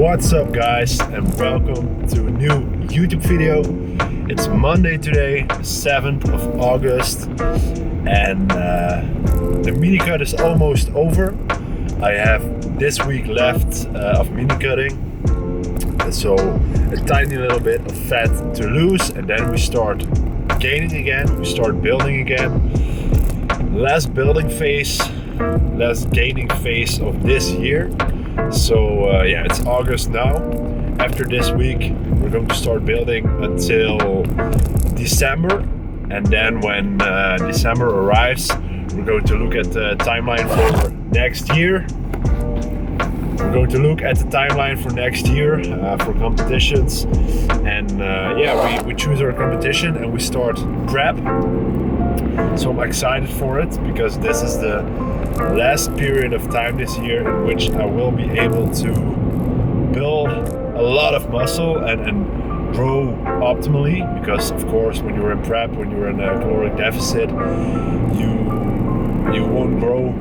What's up guys, and welcome to a new YouTube video. It's Monday today, 7th of August, and the mini cut is almost over. I have this week left of mini cutting, so a tiny little bit of fat to lose, and then we start gaining again, we start building again. Less building phase, less gaining phase of this year. So yeah, it's August now. After this week we're going to start building until December, and then when December arrives we're going to look at the timeline for next year. We're going to look at the timeline for next year for competitions, and yeah, we choose our competition and we start prep. So I'm excited for it because this is the last period of time this year in which I will be able to build a lot of muscle and grow optimally, because of course when you're in prep, when you're in a caloric deficit, you won't grow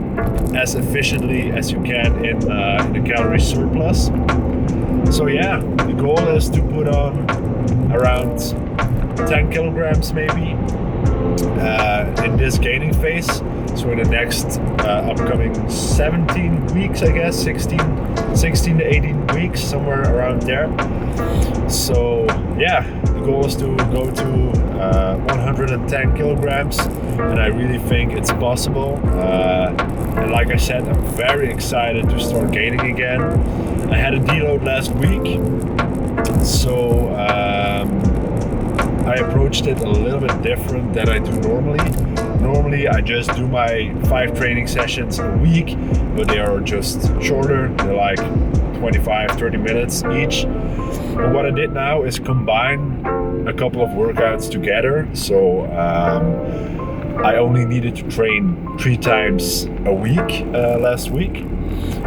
as efficiently as you can in a calorie surplus. So yeah, the goal is to put on around 10 kilograms maybe in this gaining phase. So in the next upcoming 17 weeks, I guess, 16 to 18 weeks, somewhere around there. So yeah, the goal is to go to 110 kilograms, and I really think it's possible. And like I said, I'm very excited to start gaining again. I had a deload last week, so I approached it a little bit different than I do normally. Normally I just do my 5 training sessions a week, but they are just shorter. They're like 25-30 minutes each. But what I did now is combine a couple of workouts together. So I only needed to train 3 times a week last week.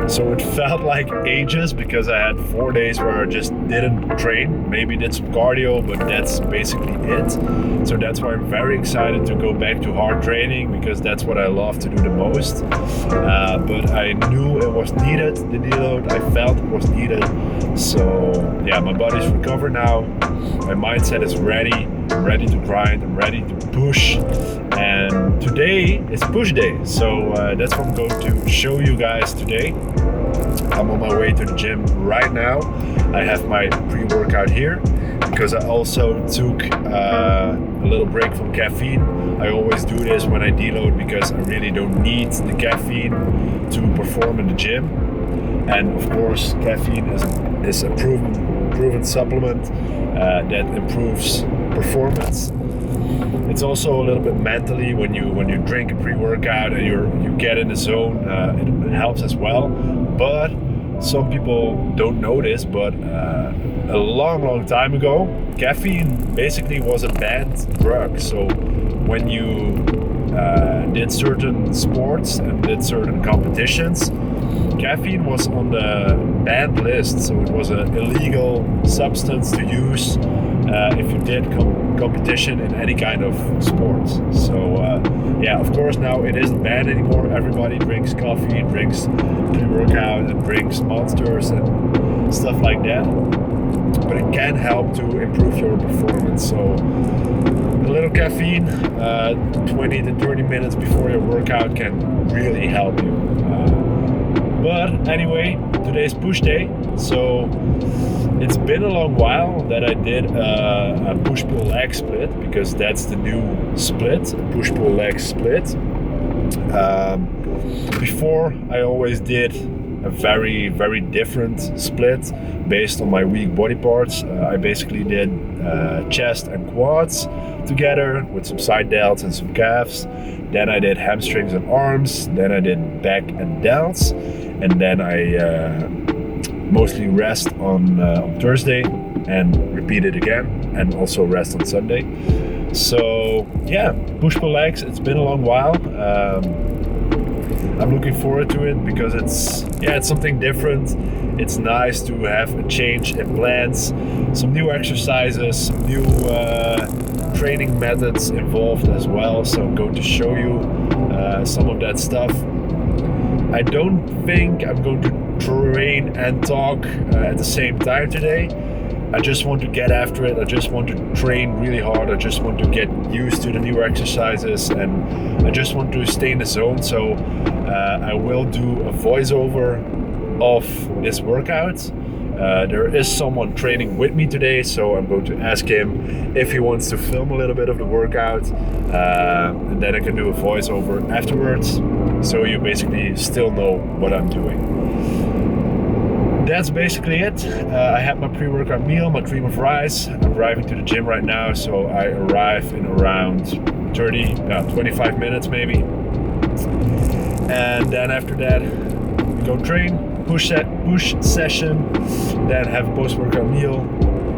So it felt like ages because I had 4 days where I just didn't train, maybe did some cardio, but that's basically it. So that's why I'm very excited to go back to hard training, because that's what I love to do the most. But I knew it was needed, the deload, I felt it was needed. So yeah, my body's recovered now, my mindset is ready, I'm ready to grind, I'm ready to push. And today is push day, so that's what I'm going to show you guys today. I'm on my way to the gym right now. I have my pre-workout here because I also took a little break from caffeine. I always do this when I deload because I really don't need the caffeine to perform in the gym. And of course, caffeine is a proven supplement that improves performance. It's also a little bit mentally when you drink a pre-workout and you get in the zone, it helps as well. But some people don't know this, but a long time ago, caffeine basically was a banned drug. So when you did certain sports and did certain competitions, caffeine was on the banned list. So it was an illegal substance to use if you did competition in any kind of sports. So yeah, of course now it isn't banned anymore. Everybody drinks coffee, drinks pre-workout, and drinks Monsters and stuff like that. But it can help to improve your performance. So a little caffeine 20 to 30 minutes before your workout can really help you. But anyway, today's push day, so it's been a long while that I did a push-pull-leg split, because that's the new split, push-pull-leg split. Before, I always did a very different split based on my weak body parts. I basically did chest and quads together with some side delts and some calves. Then I did hamstrings and arms. Then I did back and delts. And then I mostly rest on Thursday and repeat it again, and also rest on Sunday. So yeah, push-pull legs, it's been a long while. I'm looking forward to it because it's something different. It's nice to have a change in plans, some new exercises, some new training methods involved as well. So I'm going to show you some of that stuff. I don't think I'm going to train and talk at the same time today. I just want to get after it. I just want to train really hard. I just want to get used to the new exercises, and I just want to stay in the zone. So I will do a voiceover of this workout. There is someone training with me today, so I'm going to ask him if he wants to film a little bit of the workout, and then I can do a voiceover afterwards, so you basically still know what I'm doing. That's basically it. I had my pre-workout meal, my cream of rice. I'm driving to the gym right now, so I arrive in around 25 minutes maybe. And then after that, go train, push session, then have a post-workout meal,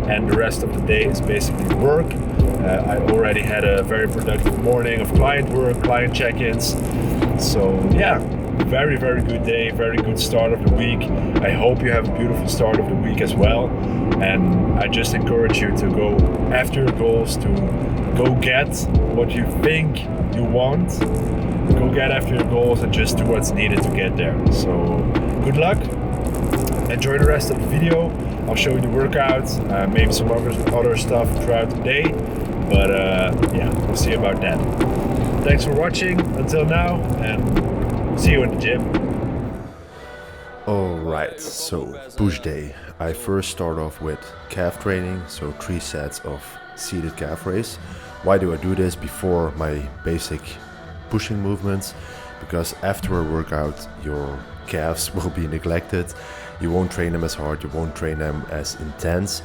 and the rest of the day is basically work. I already had a very productive morning of client work, client check-ins. So yeah, very, very good day, very good start of the week. I hope you have a beautiful start of the week as well. And I just encourage you to go after your goals, to go get what you think you want. Go get after your goals and just do what's needed to get there. So good luck. Enjoy the rest of the video. I'll show you the workouts, maybe some other stuff throughout the day. But yeah, we'll see about that. Thanks for watching until now, and see you in the gym. Alright, so push day. I first start off with calf training, so 3 sets of seated calf raise. Why do I do this before my basic pushing movements? Because after a workout your calves will be neglected. You won't train them as hard, you won't train them as intense,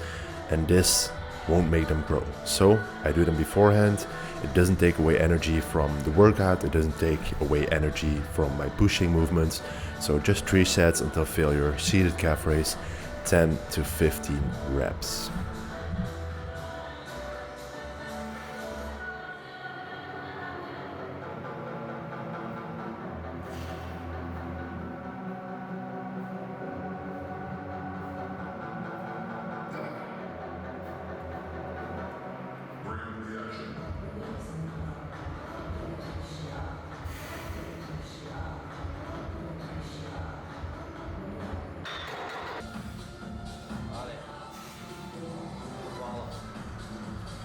and this won't make them grow. So I do them beforehand. It doesn't take away energy from the workout, it doesn't take away energy from my pushing movements. So just 3 sets until failure, seated calf raise, 10 to 15 reps.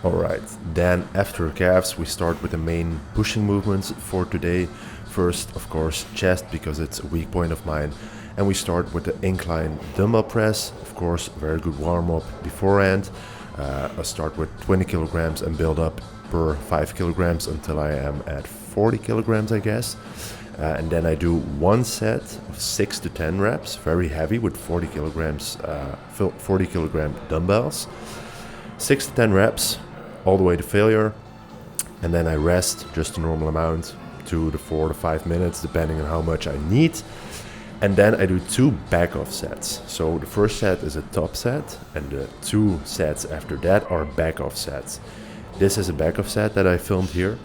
Alright, then after calves we start with the main pushing movements for today. First, of course, chest, because it's a weak point of mine, and we start with the incline dumbbell press. Of course, very good warm-up beforehand. I start with 20 kilograms and build up per 5 kilograms until I am at 40 kilograms, I guess. And then I do 1 set of 6 to 10 reps, very heavy, with 40 kilogram dumbbells. 6 to 10 reps, all the way to failure, and then I rest just a normal amount, 2 to 4 to 5 minutes, depending on how much I need. And then I do 2 back-off sets. So the first set is a top set, and the 2 sets after that are back-off sets. This is a back-off set that I filmed here,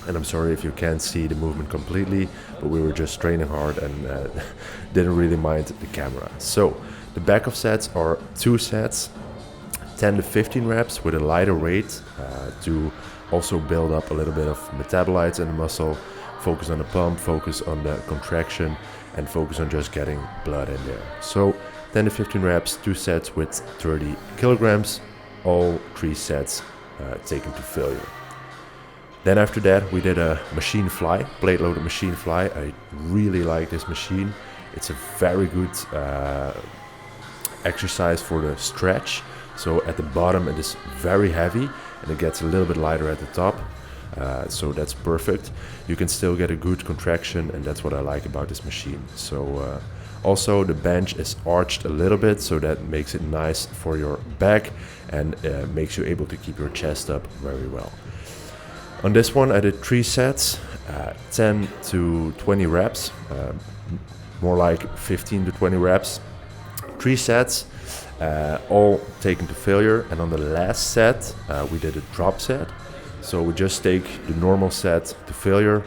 and I'm sorry if you can't see the movement completely, but we were just training hard and didn't really mind the camera. So the back-off sets are 2 sets, 10 to 15 reps with a lighter weight to also build up a little bit of metabolites in the muscle, focus on the pump, focus on the contraction, and focus on just getting blood in there. So 10 to 15 reps, 2 sets with 30 kilograms, all 3 sets taken to failure. Then after that we did a machine fly, plate loaded machine fly. I really like this machine. It's a very good exercise for the stretch. So at the bottom it is very heavy and it gets a little bit lighter at the top, so that's perfect. You can still get a good contraction, and that's what I like about this machine. So also the bench is arched a little bit, so that makes it nice for your back and makes you able to keep your chest up very well. On this one I did 3 sets, 10 to 20 reps, more like 15 to 20 reps, 3 sets. All taken to failure, and on the last set we did a drop set. So we just take the normal set to failure,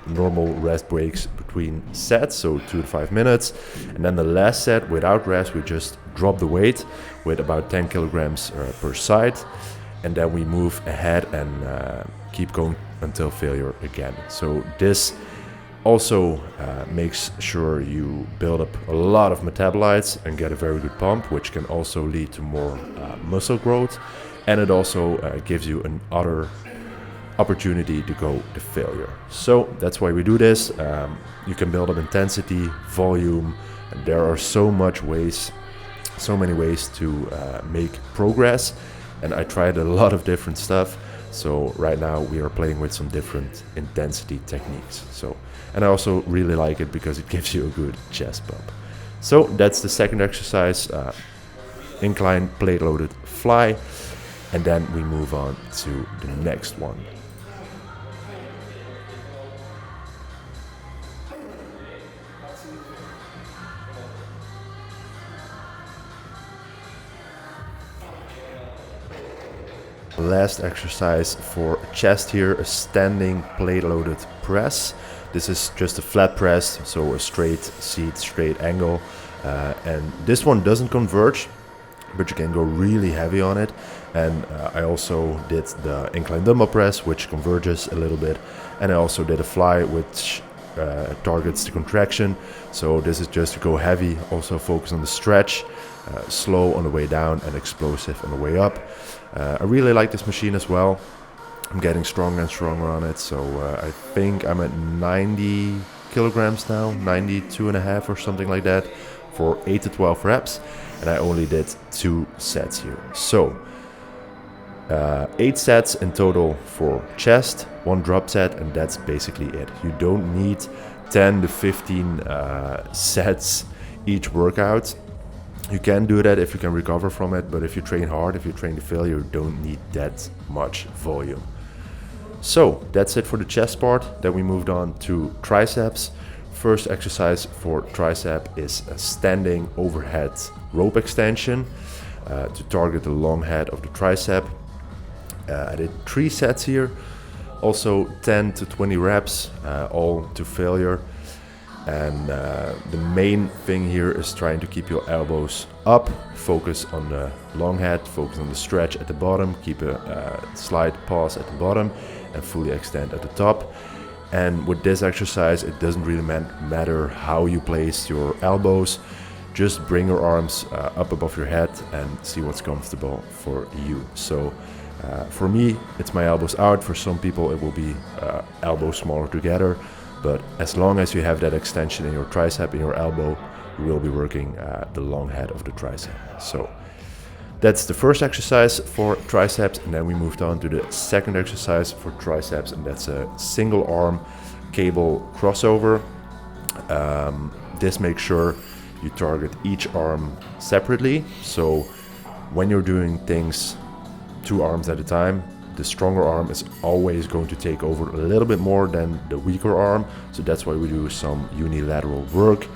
normal rest breaks between sets, so 2 to 5 minutes, and then the last set without rest we just drop the weight with about 10 kilograms per side, and then we move ahead and keep going until failure again. So this Also makes sure you build up a lot of metabolites and get a very good pump, which can also lead to more muscle growth. And it also gives you another opportunity to go to failure. So that's why we do this. You can build up intensity, volume, and there are so many ways to make progress. And I tried a lot of different stuff. So right now we are playing with some different intensity techniques. And I also really like it because it gives you a good chest bump. So that's the second exercise, incline plate loaded fly. And then we move on to the next one. Last exercise for chest here, a standing plate loaded press. This is just a flat press, so a straight seat, straight angle. And this one doesn't converge, but you can go really heavy on it. And I also did the incline dumbbell press, which converges a little bit. And I also did a fly, which targets the contraction. So this is just to go heavy, also focus on the stretch, slow on the way down and explosive on the way up. I really like this machine as well. I'm getting stronger and stronger on it. So I think I'm at 90 kilograms now, 92 and a half or something like that for 8 to 12 reps. And I only did 2 sets here. So 8 sets in total for chest, 1 drop set, and that's basically it. You don't need 10 to 15 sets each workout. You can do that if you can recover from it, but if you train hard, if you train to failure, you don't need that much volume. So that's it for the chest part. Then we moved on to triceps. First exercise for tricep is a standing overhead rope extension to target the long head of the tricep. I did 3 sets here, also 10 to 20 reps, all to failure. And the main thing here is trying to keep your elbows up, focus on the long head, focus on the stretch at the bottom, keep a slight pause at the bottom and fully extend at the top. And with this exercise, it doesn't really matter how you place your elbows. Just bring your arms up above your head and see what's comfortable for you. So for me, it's my elbows out. For some people, it will be elbows smaller together. But as long as you have that extension in your tricep, in your elbow, you will be working the long head of the tricep. So that's the first exercise for triceps. And then we moved on to the second exercise for triceps, and that's a single arm cable crossover. This makes sure you target each arm separately. So when you're doing things 2 arms at a time, the stronger arm is always going to take over a little bit more than the weaker arm. So that's why we do some unilateral work.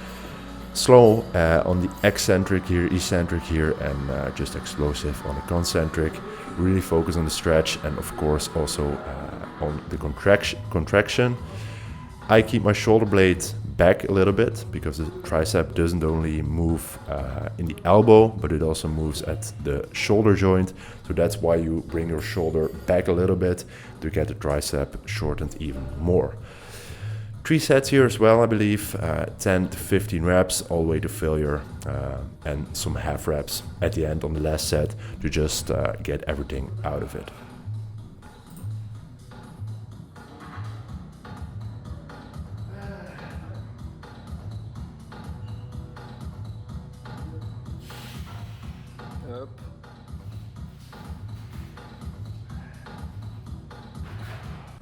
Slow on the eccentric here, and just explosive on the concentric. Really focus on the stretch and of course also on the contraction. I keep my shoulder blade back a little bit because the tricep doesn't only move in the elbow, but it also moves at the shoulder joint. So that's why you bring your shoulder back a little bit to get the tricep shortened even more. 3 sets here as well, I believe, 10 to 15 reps all the way to failure, and some half reps at the end on the last set to just get everything out of it.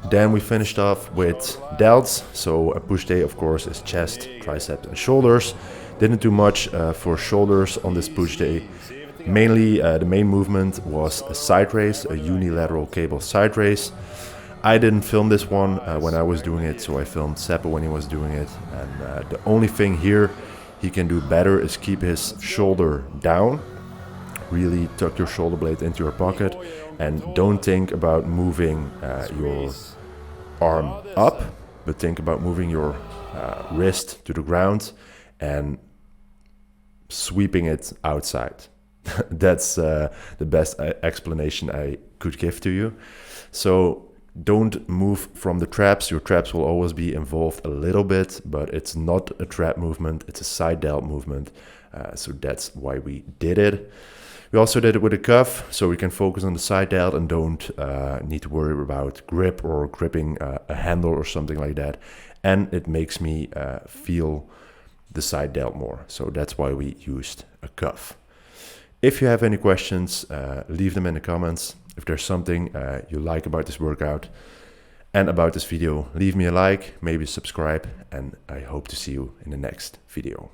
Then we finished off with delts. So a push day, of course, is chest, triceps, and shoulders. Didn't do much for shoulders on this push day. Mainly, the main movement was a side raise, a unilateral cable side raise. I didn't film this one when I was doing it, so I filmed Seppo when he was doing it. And the only thing here he can do better is keep his shoulder down. Really tuck your shoulder blade into your pocket and don't think about moving your arm up, but think about moving your wrist to the ground and sweeping it outside. That's the best explanation I could give to you. So Don't move from the traps. Your traps will always be involved a little bit, but it's not a trap movement, it's a side delt movement. So that's why we did it. We also did it with a cuff, so we can focus on the side delt and don't need to worry about grip or gripping a handle or something like that. And it makes me feel the side delt more. So that's why we used a cuff. If you have any questions, leave them in the comments. If there's something you like about this workout and about this video, leave me a like, maybe subscribe, and I hope to see you in the next video.